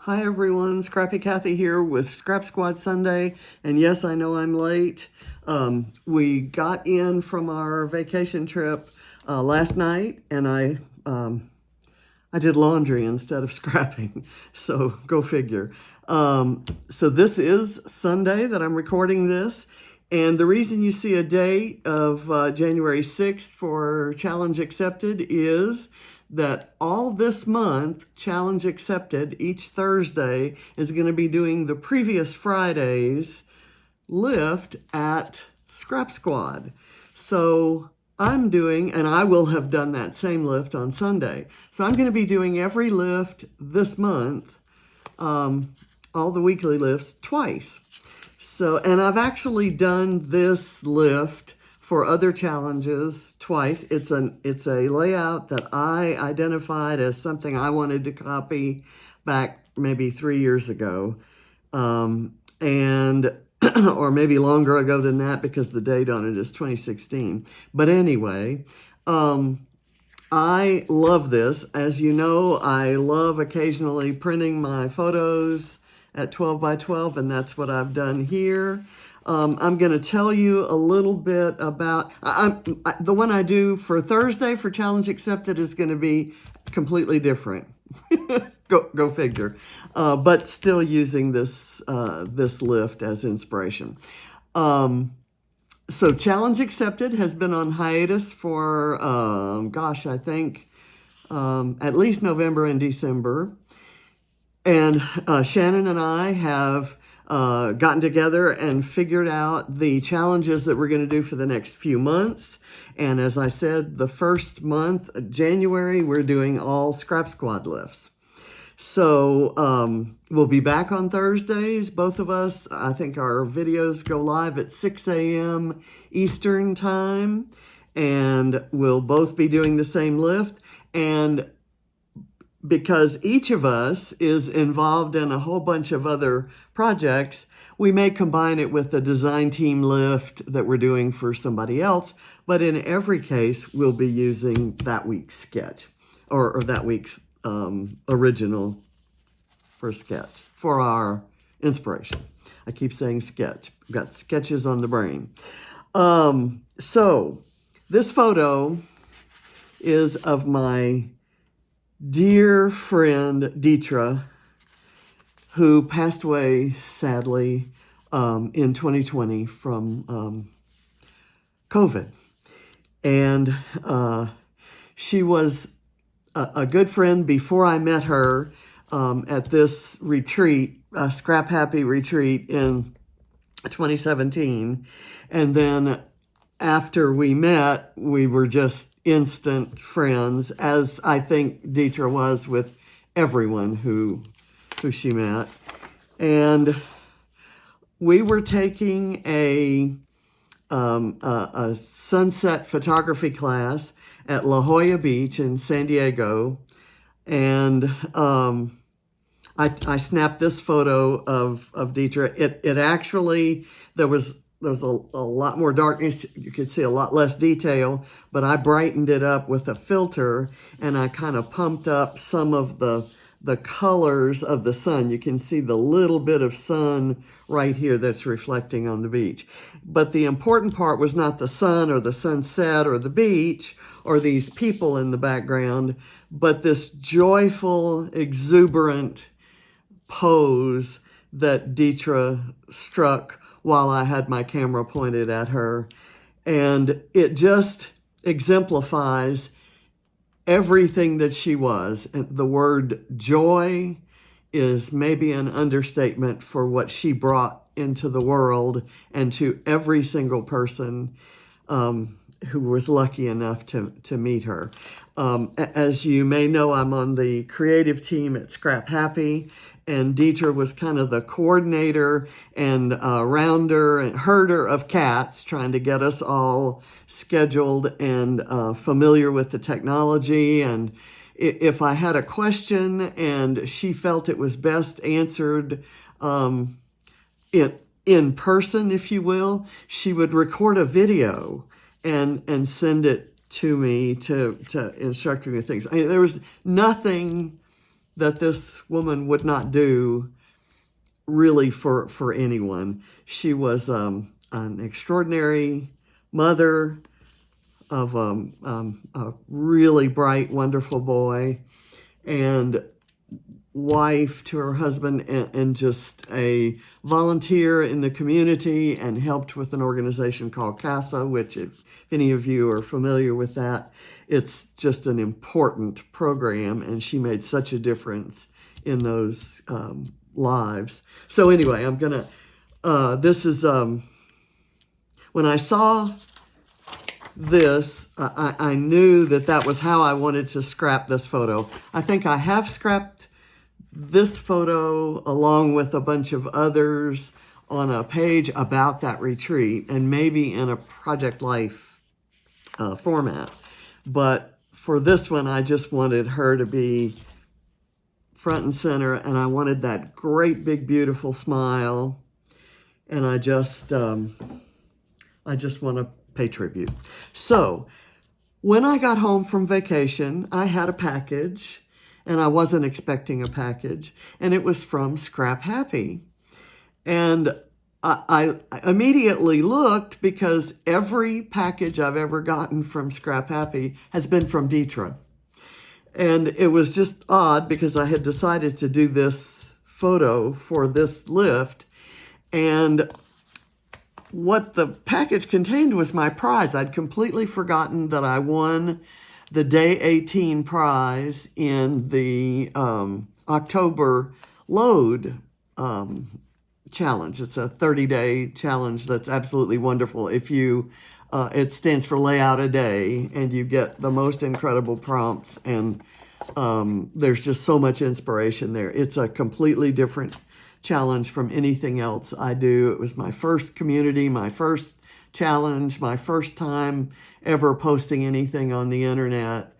Hi everyone, Scrappy Kathy here with Scrap Squad Sunday, and yes, I know I'm late. We got in from our vacation trip last night, and I did laundry instead of scrapping, so go figure. So this is Sunday that I'm recording this, and the reason you see a date of January 6th for Challenge Accepted is that all this month, Challenge Accepted, each Thursday, is going to be doing the previous Friday's lift at Scrap Squad. So I'm doing, and I will have done that same lift on Sunday. So I'm going to be doing every lift this month, all the weekly lifts, twice. So, and I've actually done this lift for other challenges twice. It's a layout that I identified as something I wanted to copy back maybe 3 years ago. And or maybe longer ago than that, because the date on it is 2016. But anyway, I love this. As you know, I love occasionally printing my photos at 12 by 12, and that's what I've done here. I'm going to tell you a little bit about, the one I do for Thursday for Challenge Accepted is going to be completely different. Go figure. But still using this lift as inspiration. So Challenge Accepted has been on hiatus for, gosh, I think at least November and December. And Shannon and I have gotten together and figured out the challenges that we're going to do for the next few months. And as I said, the first month, January, we're doing all Scrap Squad lifts. So we'll be back on Thursdays, both of us. I think our videos go live at 6 a.m. Eastern time, and we'll both be doing the same lift. And because each of us is involved in a whole bunch of other projects, we may combine it with the design team lift that we're doing for somebody else. But in every case, we'll be using that week's sketch or that week's original for sketch for our inspiration. I keep saying sketch. I've got sketches on the brain. So this photo is of my dear friend Dietra, who passed away sadly in 2020 from COVID. And she was a good friend before I met her at this retreat, ScrapHappy retreat in 2017. And then after we met, we were just instant friends, as I think Dietra was with everyone who she met. And we were taking a sunset photography class at La Jolla Beach in San Diego. And I snapped this photo of Dietra. It actually, there was a lot more darkness. You could see a lot less detail, but I brightened it up with a filter, and I kind of pumped up some of the colors of the sun. You can see the little bit of sun right here that's reflecting on the beach. But the important part was not the sun or the sunset or the beach or these people in the background, but this joyful, exuberant pose that Dietra struck while I had my camera pointed at her. And it just exemplifies everything that she was. And the word joy is maybe an understatement for what she brought into the world and to every single person who was lucky enough to meet her. As you may know, I'm on the creative team at ScrapHappy, and Dietra was kind of the coordinator and rounder and herder of cats, trying to get us all scheduled and familiar with the technology. And if I had a question and she felt it was best answered in person, if you will, she would record a video and send it to me to instruct me with things. I mean, there was nothing that this woman would not do really for anyone. She was an extraordinary mother of a really bright, wonderful boy, and wife to her husband, and just a volunteer in the community, and helped with an organization called CASA, which, if any of you are familiar with that, it's just an important program, and she made such a difference in those lives. So anyway, I'm gonna, this is, when I saw this, I knew that was how I wanted to scrap this photo. I think I have scrapped this photo along with a bunch of others on a page about that retreat, and maybe in a Project Life format. But for this one, I just wanted her to be front and center, and I wanted that great, big, beautiful smile. And I just want to pay tribute. So when I got home from vacation, I had a package, and I wasn't expecting a package, and it was from ScrapHappy. And I immediately looked, because every package I've ever gotten from ScrapHappy has been from Dietra. And it was just odd, because I had decided to do this photo for this lift, and what the package contained was my prize. I'd completely forgotten that I won the Day 18 prize in the October Load challenge. It's a 30-day challenge that's absolutely wonderful. If you, it stands for Lay Out a Day, and you get the most incredible prompts, and there's just so much inspiration there. It's a completely different challenge from anything else I do. It was my first community, my first challenge, my first time ever posting anything on the internet.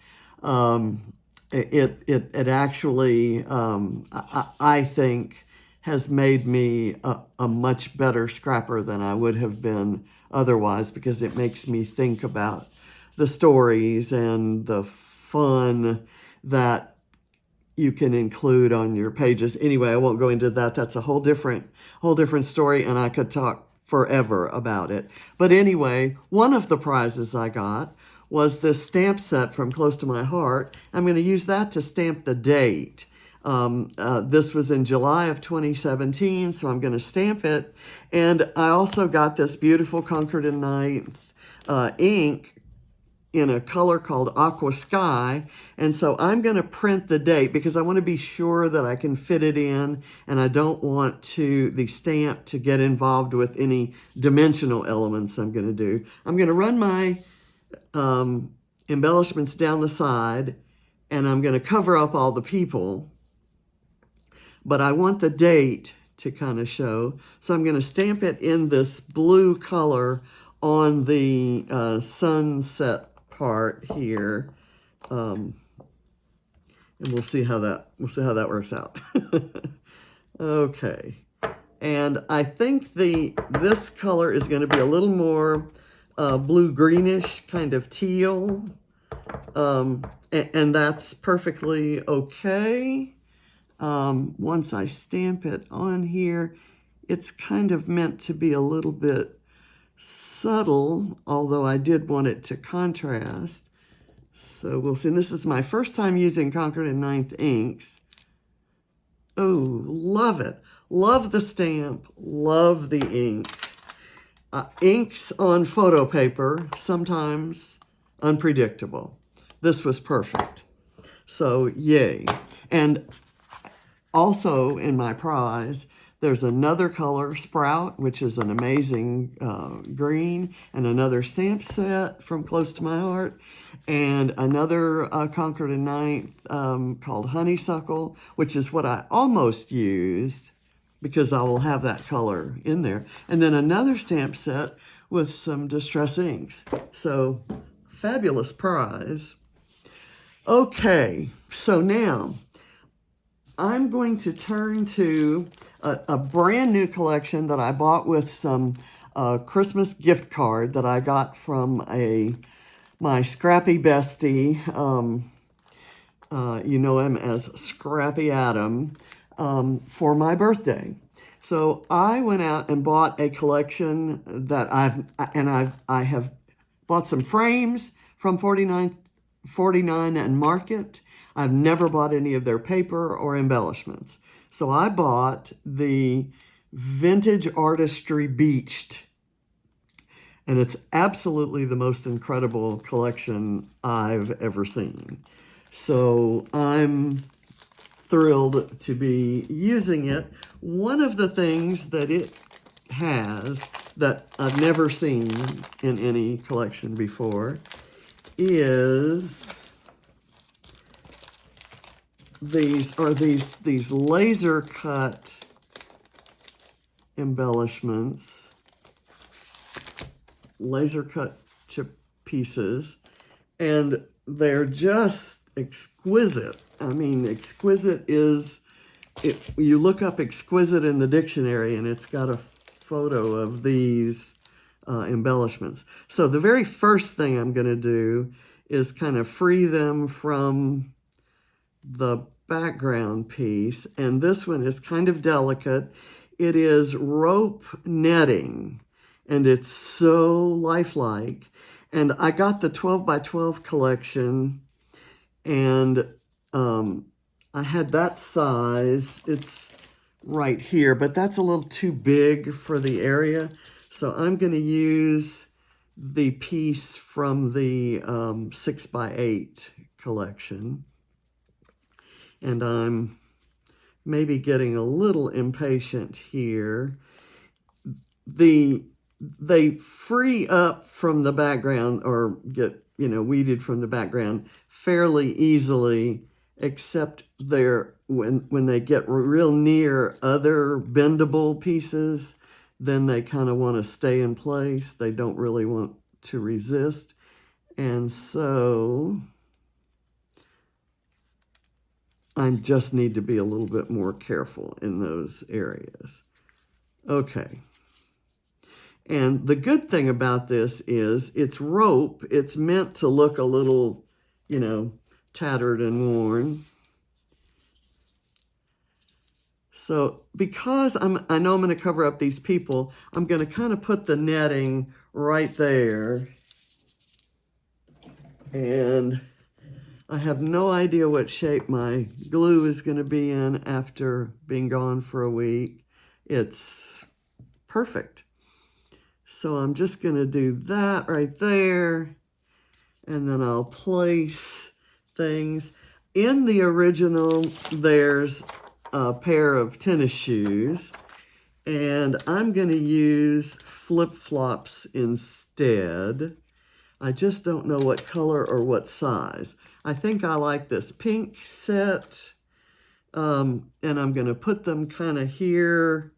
It actually, I think, has made me a much better scrapper than I would have been otherwise, because it makes me think about the stories and the fun that you can include on your pages. Anyway, I won't go into that. That's a whole different story, and I could talk forever about it. But anyway, one of the prizes I got was this stamp set from Close to My Heart. I'm going to use that to stamp the date. This was in July of 2017, so I'm going to stamp it. And I also got this beautiful Concord and Ninth ink in a color called Aqua Sky. And so I'm going to print the date, because I want to be sure that I can fit it in, and I don't want the stamp to get involved with any dimensional elements I'm going to do. I'm going to run my embellishments down the side, and I'm going to cover up all the people, but I want the date to kind of show. So I'm going to stamp it in this blue color on the sunset part here, and we'll see how that works out. Okay, and I think this color is going to be a little more blue greenish, kind of teal, and that's perfectly okay. Once I stamp it on here, it's kind of meant to be a little bit subtle, although I did want it to contrast. So we'll see. And this is my first time using Concord and Ninth inks. Oh, love it. Love the stamp. Love the ink. Inks on photo paper, sometimes unpredictable. This was perfect. So yay. And also in my prize, there's another color, Sprout, which is an amazing green, and another stamp set from Close to My Heart, and another Concord and Ninth called Honeysuckle, which is what I almost used, because I will have that color in there. And then another stamp set with some distress inks. So, fabulous prize. Okay, so now I'm going to turn to a brand new collection that I bought with some Christmas gift card that I got from my scrappy bestie, You know him as Scrappy Adam, for my birthday. So I went out and bought a collection that I have bought some frames from 49 and Market. I've never bought any of their paper or embellishments. So I bought the Vintage Artistry Beached. And it's absolutely the most incredible collection I've ever seen. So I'm thrilled to be using it. One of the things that it has that I've never seen in any collection before is these laser cut embellishments, laser cut to pieces, and they're just exquisite. I mean, exquisite is, you look up exquisite in the dictionary and it's got a photo of these embellishments. So the very first thing I'm going to do is kind of free them from the background piece. And this one is kind of delicate. It is rope netting, and it's so lifelike. And I got the 12 by 12 collection, and I had that size. It's right here, but that's a little too big for the area. So I'm going to use the piece from the 6 by 8 collection. And I'm maybe getting a little impatient here. They free up from the background, or get, weeded from the background fairly easily, except when they get real near other bendable pieces, then they kind of want to stay in place. They don't really want to resist. And so I just need to be a little bit more careful in those areas. Okay. And the good thing about this is it's rope. It's meant to look a little, tattered and worn. So because I know I'm going to cover up these people, I'm going to kind of put the netting right there. And I have no idea what shape my glue is going to be in after being gone for a week. It's perfect. So I'm just going to do that right there. And then I'll place things. In the original, there's a pair of tennis shoes. And I'm going to use flip-flops instead. I just don't know what color or what size. I think I like this pink set, and I'm going to put them kind of here.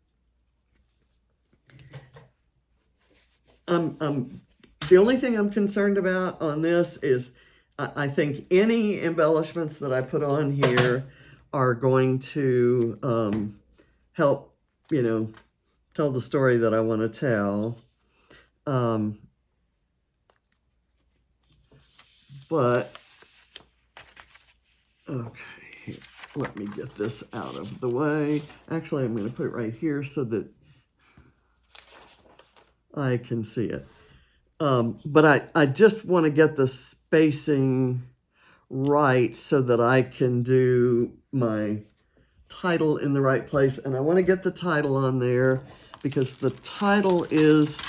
The only thing I'm concerned about on this is I think any embellishments that I put on here are going to help, tell the story that I want to tell. But okay, let me get this out of the way. Actually, I'm going to put it right here so that I can see it. But I just want to get the spacing right so that I can do my title in the right place. And I want to get the title on there because the title is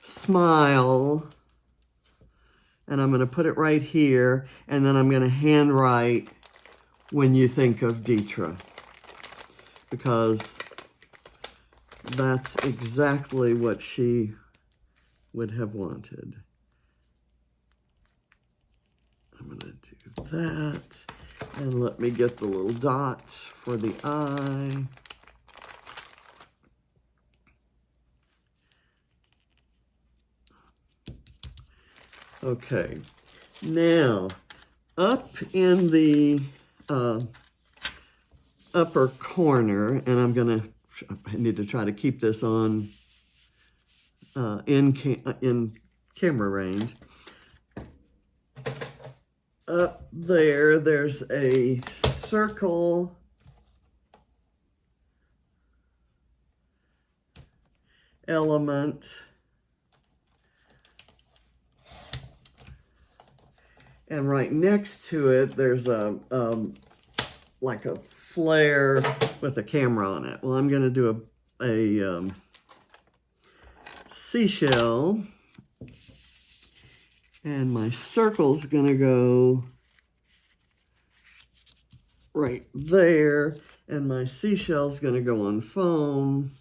Smile. And I'm going to put it right here, and then I'm going to handwrite When You Think of Dietra, because that's exactly what she would have wanted. I'm going to do that, and let me get the little dot for the eye. Okay, now up in the upper corner, and I need to try to keep this on in camera range. up there, there's a circle element. And right next to it, there's a like a Flair with a camera on it. Well, I'm going to do a seashell, and my circle's going to go right there, and my seashell's going to go on foam,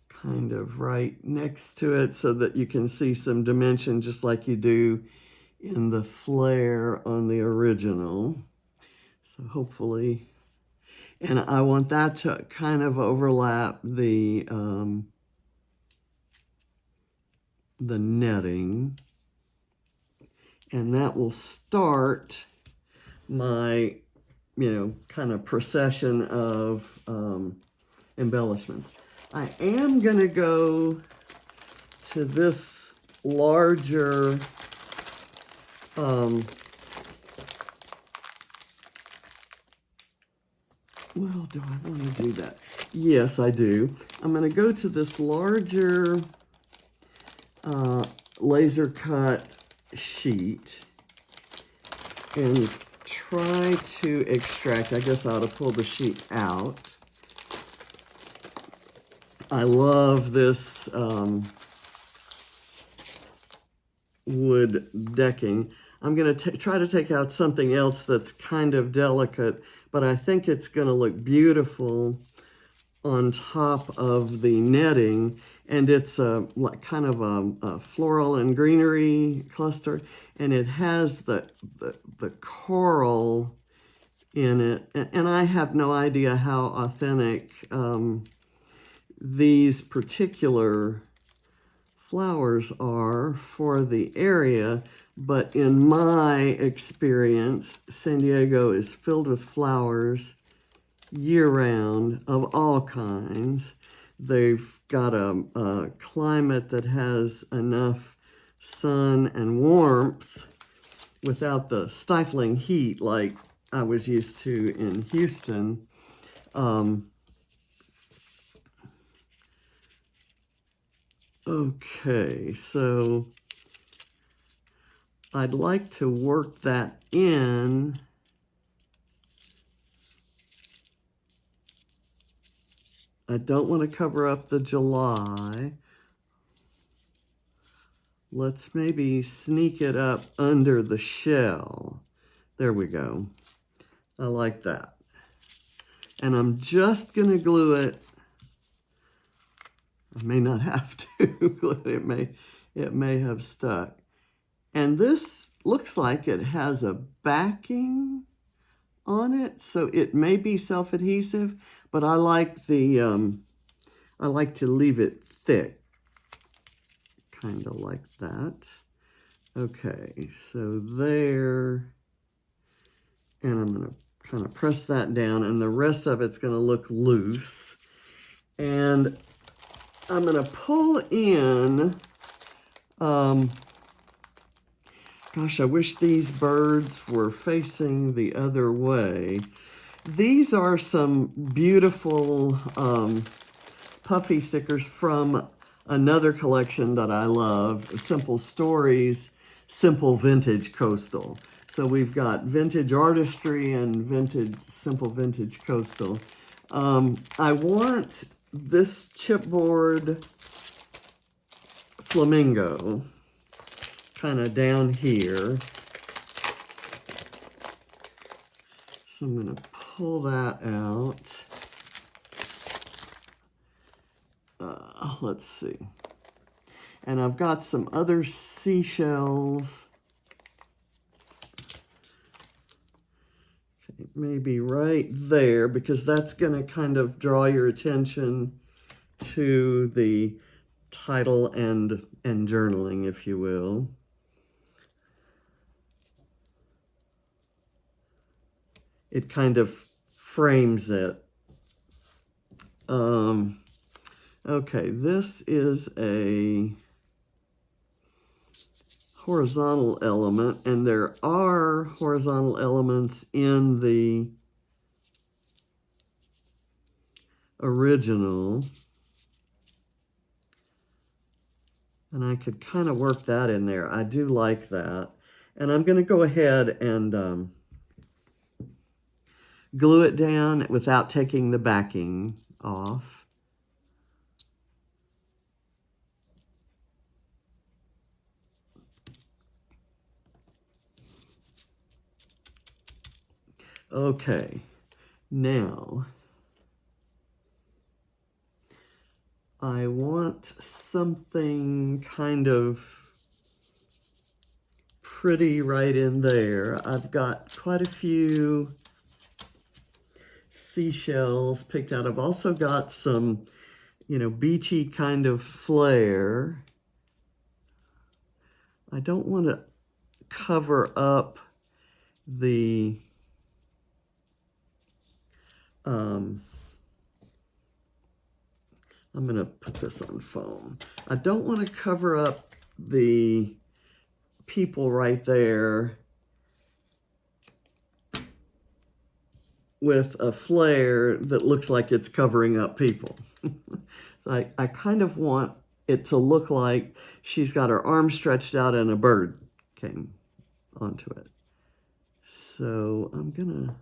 kind of right next to it, so that you can see some dimension just like you do in the Flair on the original. So hopefully, and I want that to kind of overlap the netting, and that will start my, kind of procession of embellishments. I am going to go to this larger well, do I want to do that? Yes, I do. I'm going to go to this larger laser cut sheet and try to extract. I guess I ought to pull the sheet out. I love this wood decking. I'm going to try to take out something else that's kind of delicate, but I think it's going to look beautiful on top of the netting. And it's like kind of a floral and greenery cluster, and it has the coral in it. And I have no idea how authentic these particular flowers are for the area, but in my experience, San Diego is filled with flowers year-round of all kinds. They've got a climate that has enough sun and warmth without the stifling heat like I was used to in Houston. Okay, so I'd like to work that in. I don't want to cover up the July. Let's maybe sneak it up under the shell. There we go. I like that. And I'm just going to glue it. I may not have to glue it. It may have stuck. And this looks like it has a backing on it, so it may be self-adhesive, but I like the I like to leave it thick, kind of like that. Okay, so there, and I'm going to kind of press that down, and the rest of it's going to look loose. And I'm going to pull in, gosh, I wish these birds were facing the other way. These are some beautiful puffy stickers from another collection that I love, Simple Stories, Simple Vintage Coastal. So we've got Vintage Artistry and Simple Vintage Coastal. I want this chipboard flamingo kind of down here. So I'm going to pull that out. Let's see. And I've got some other seashells. Okay, maybe right there, because that's going to kind of draw your attention to the title and journaling, if you will. It kind of frames it. Okay, this is a horizontal element, and there are horizontal elements in the original. And I could kind of work that in there. I do like that. And I'm going to go ahead and glue it down without taking the backing off. Okay, now I want something kind of pretty right in there. I've got quite a few seashells picked out. I've also got some, you know, beachy kind of Flair. I don't want to cover up the I'm going to put this on foam. I don't want to cover up the people right there with a Flair that looks like it's covering up people. So I kind of want it to look like she's got her arms stretched out and a bird came onto it. So I'm going to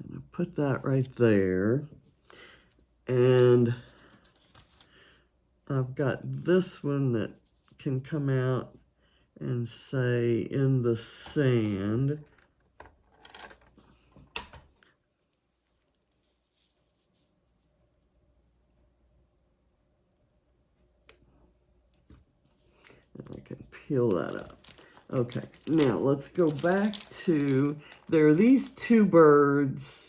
kind of put that right there. And I've got this one that can come out and say in the sand. And I can peel that up. Okay, now let's go back to, there are these two birds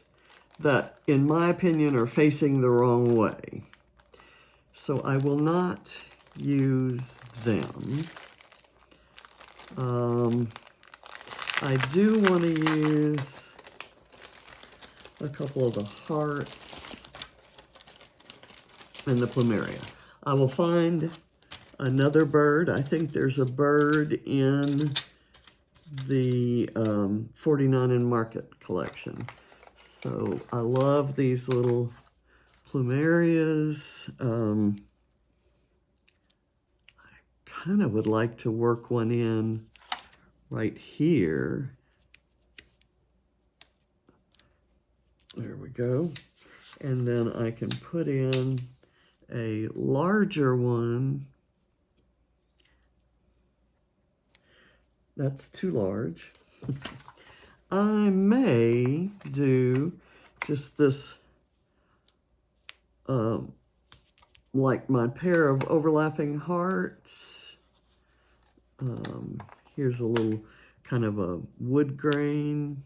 that, in my opinion, are facing the wrong way. So I will not use them. I do want to use a couple of the hearts and the plumeria. I will find another bird. I think there's a bird in the 49 in Market collection. So I love these little plumerias. I kind of would like to work one in right here. There we go. And then I can put in a larger one. That's too large. I may do just this, like my pair of overlapping hearts. Here's a little kind of a wood grain.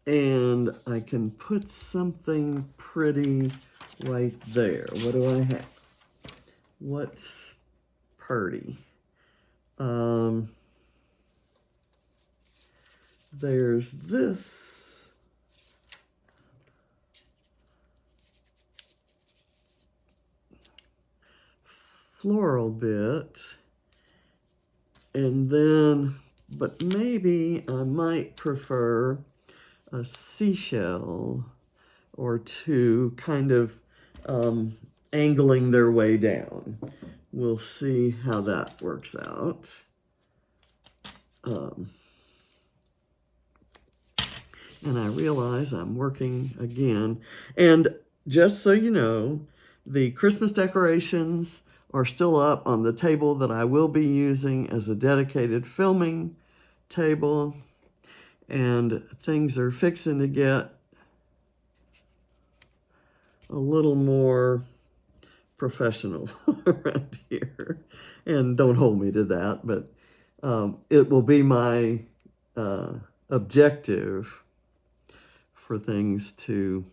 And I can put something pretty right there. What do I have? What's pretty? There's this floral bit, and then, but maybe I might prefer a seashell or two kind of angling their way down. We'll see how that works out. And I realize I'm working again. And just so you know, the Christmas decorations are still up on the table that I will be using as a dedicated filming table. And things are fixing to get a little more professional around here. And don't hold me to that, but it will be my objective for things to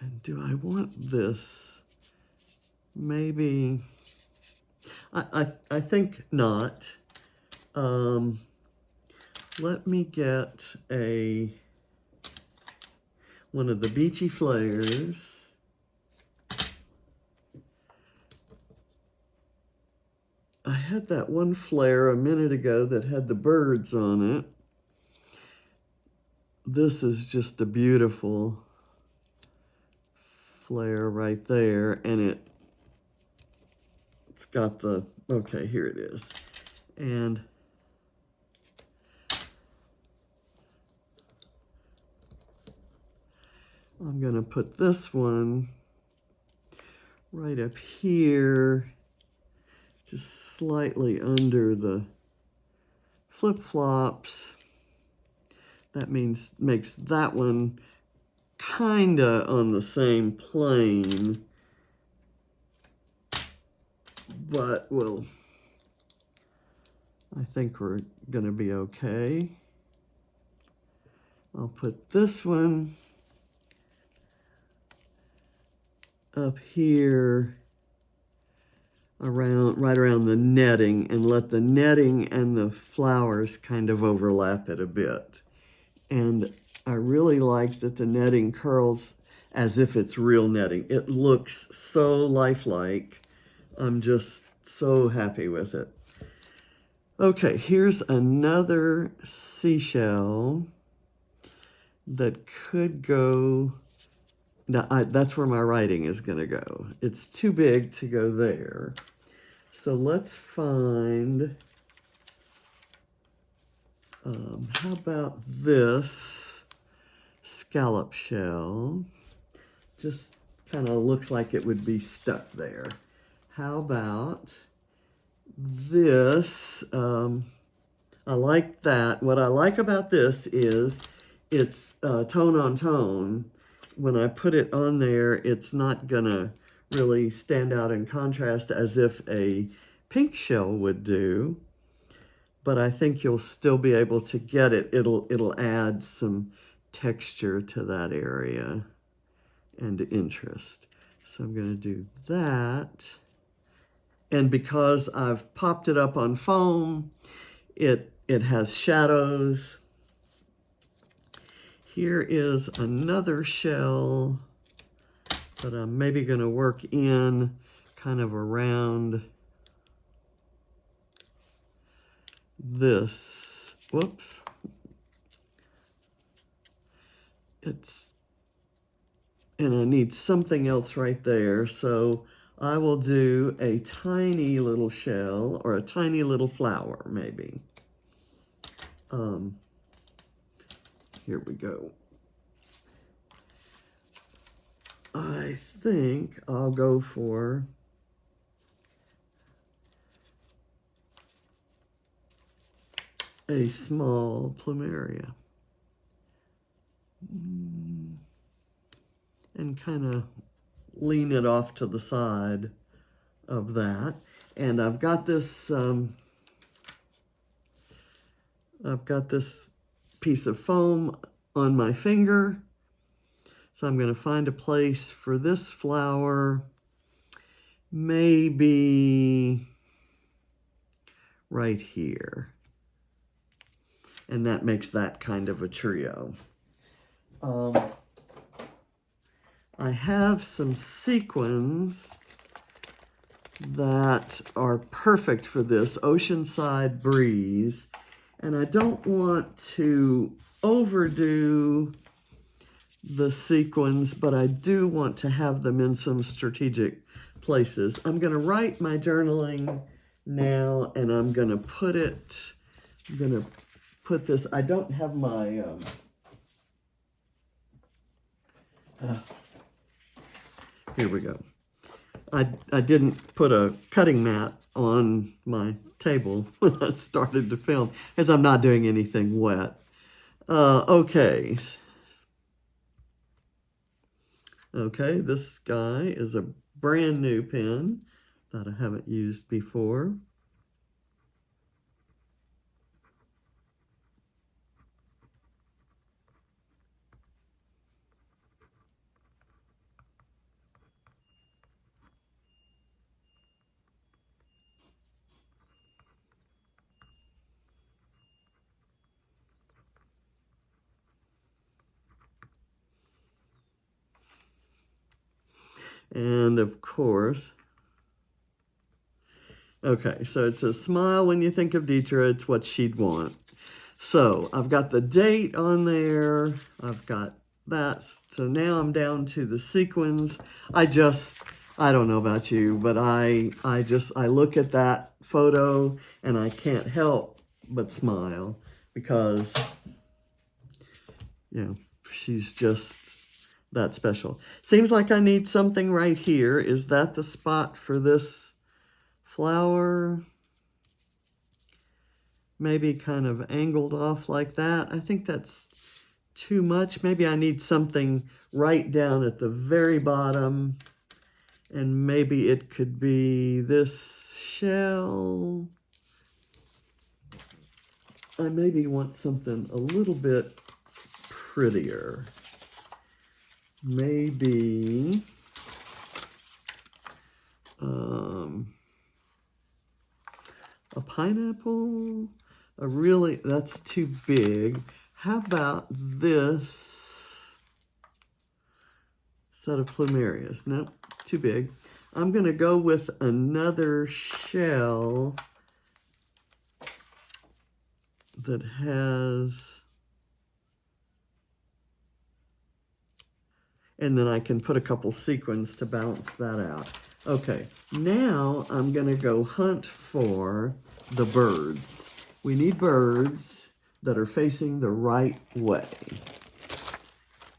and do I want this? Maybe I think not. Let me get a one of the beachy flares. I had that one flare a minute ago that had the birds on it. This is just a beautiful flare right there, and it's got the, okay, here it is. And I'm gonna put this one right up here, just slightly under the flip-flops. That makes that one kinda on the same plane, but I think we're gonna be okay. I'll put this one up here right around the netting, and let the netting and the flowers kind of overlap it a bit. And I really like that the netting curls as if it's real netting. It looks so lifelike. I'm just so happy with it. Okay, here's another seashell that could go, now that's where my writing is gonna go. It's too big to go there. So let's find, how about this scallop shell? Just kind of looks like it would be stuck there. How about this? I like that. What I like about this is it's tone on tone. When I put it on there, it's not gonna really stand out in contrast as if a pink shell would do, but I think you'll still be able to get it. It'll add some texture to that area and interest. So I'm gonna do that. And because I've popped it up on foam, it has shadows. Here is another shell that I'm maybe gonna work in kind of around this. Whoops. And I need something else right there. So I will do a tiny little shell or a tiny little flower, maybe. Here we go. I think I'll go for a small plumeria. And kind of lean it off to the side of that. And I've got this piece of foam on my finger. So I'm going to find a place for this flower, maybe right here. And that makes that kind of a trio. I have some sequins that are perfect for this, Oceanside Breeze. And I don't want to overdo the sequins, but I do want to have them in some strategic places. I'm going to write my journaling now, and I'm going to put this, I don't have my, here we go. I didn't put a cutting mat on my table when I started to film, because I'm not doing anything wet. Okay. Okay, this guy is a brand new pen that I haven't used before. And of course, okay, so it says, smile when you think of Dietra, it's what she'd want. So I've got the date on there. I've got that. So now I'm down to the sequins. I don't know about you, but I look at that photo and I can't help but smile because, you know, she's just that special. Seems like I need something right here. Is that the spot for this flower? Maybe kind of angled off like that. I think that's too much. Maybe I need something right down at the very bottom. And maybe it could be this shell. I maybe want something a little bit prettier. Maybe a pineapple. That's too big. How about this set of plumerias? Nope, too big. I'm going to go with another shell that has, and then I can put a couple sequins to balance that out. Okay, now I'm going to go hunt for the birds. We need birds that are facing the right way,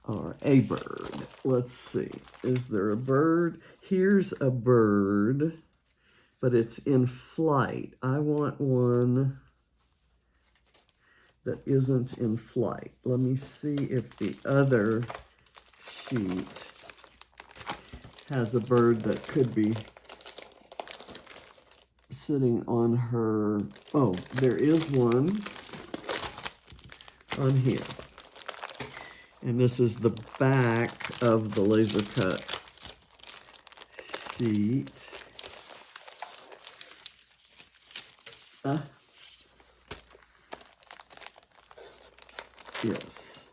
or a bird. Let's see, is there a bird? Here's a bird, but it's in flight. I want one that isn't in flight. Let me see if the other sheet has a bird that could be sitting on her. Oh, there is one on here. And this is the back of the laser cut sheet. Yes.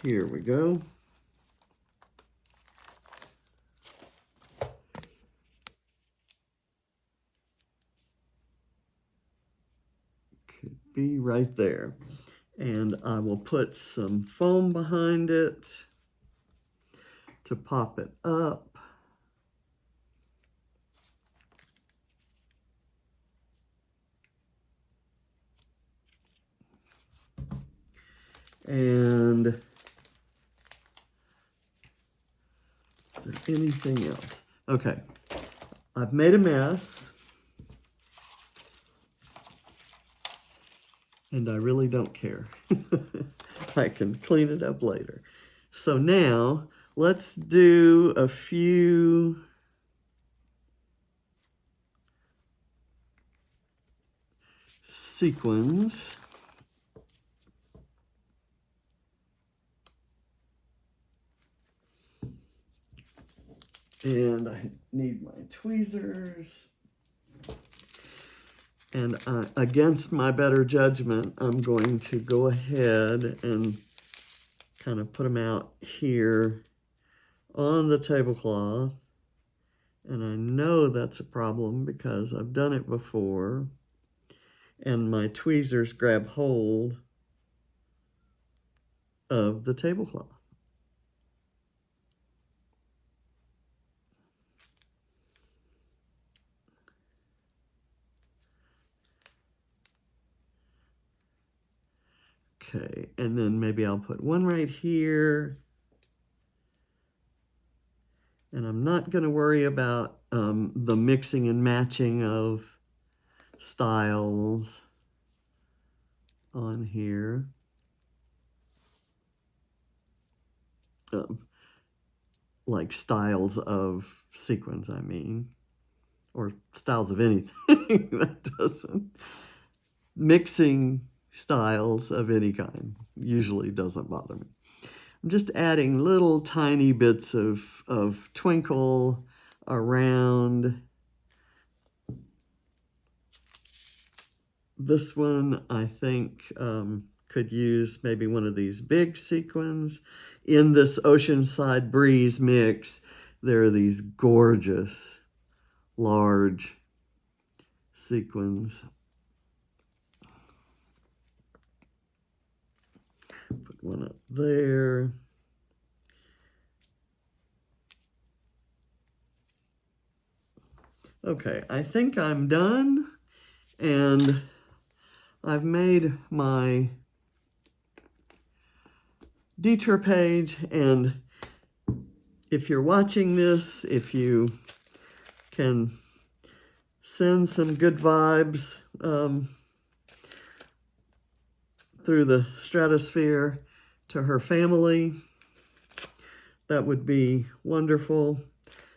Here we go. Could be right there. And I will put some foam behind it to pop it up. And is there anything else? Okay, I've made a mess. And I really don't care. I can clean it up later. So now let's do a few sequins. And I need my tweezers. And against my better judgment, I'm going to go ahead and kind of put them out here on the tablecloth. And I know that's a problem because I've done it before. And my tweezers grab hold of the tablecloth. Okay, and then maybe I'll put one right here. And I'm not going to worry about the mixing and matching of styles on here. Like styles of sequins, I mean. Or styles of anything. That doesn't. Mixing styles of any kind usually doesn't bother me. I'm just adding little tiny bits of twinkle around. This one, I think, could use maybe one of these big sequins. In this Oceanside Breeze mix, there are these gorgeous, large sequins. Put one up there. Okay, I think I'm done, and I've made my Dietra page, and if you're watching this, if you can send some good vibes through the stratosphere to her family, that would be wonderful,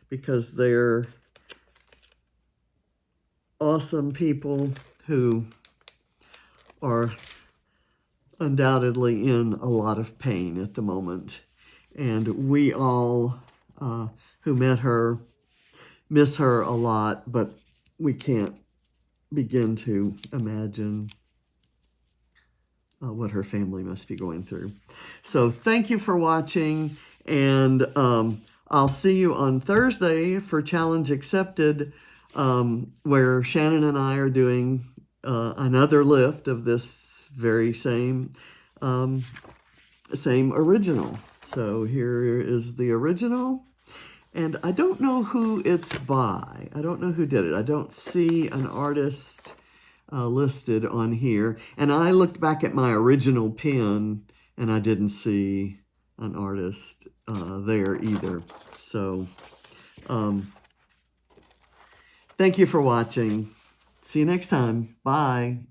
because they're awesome people who are undoubtedly in a lot of pain at the moment. And we all who met her miss her a lot, but we can't begin to imagine what her family must be going through. So thank you for watching, and I'll see you on Thursday for Challenge Accepted, where Shannon and I are doing another lift of this very same original. So here is the original, and I don't know who it's by. I don't know who did it. I don't see an artist listed on here, and I looked back at my original pin and I didn't see an artist there either. So thank you for watching. See you next time. Bye.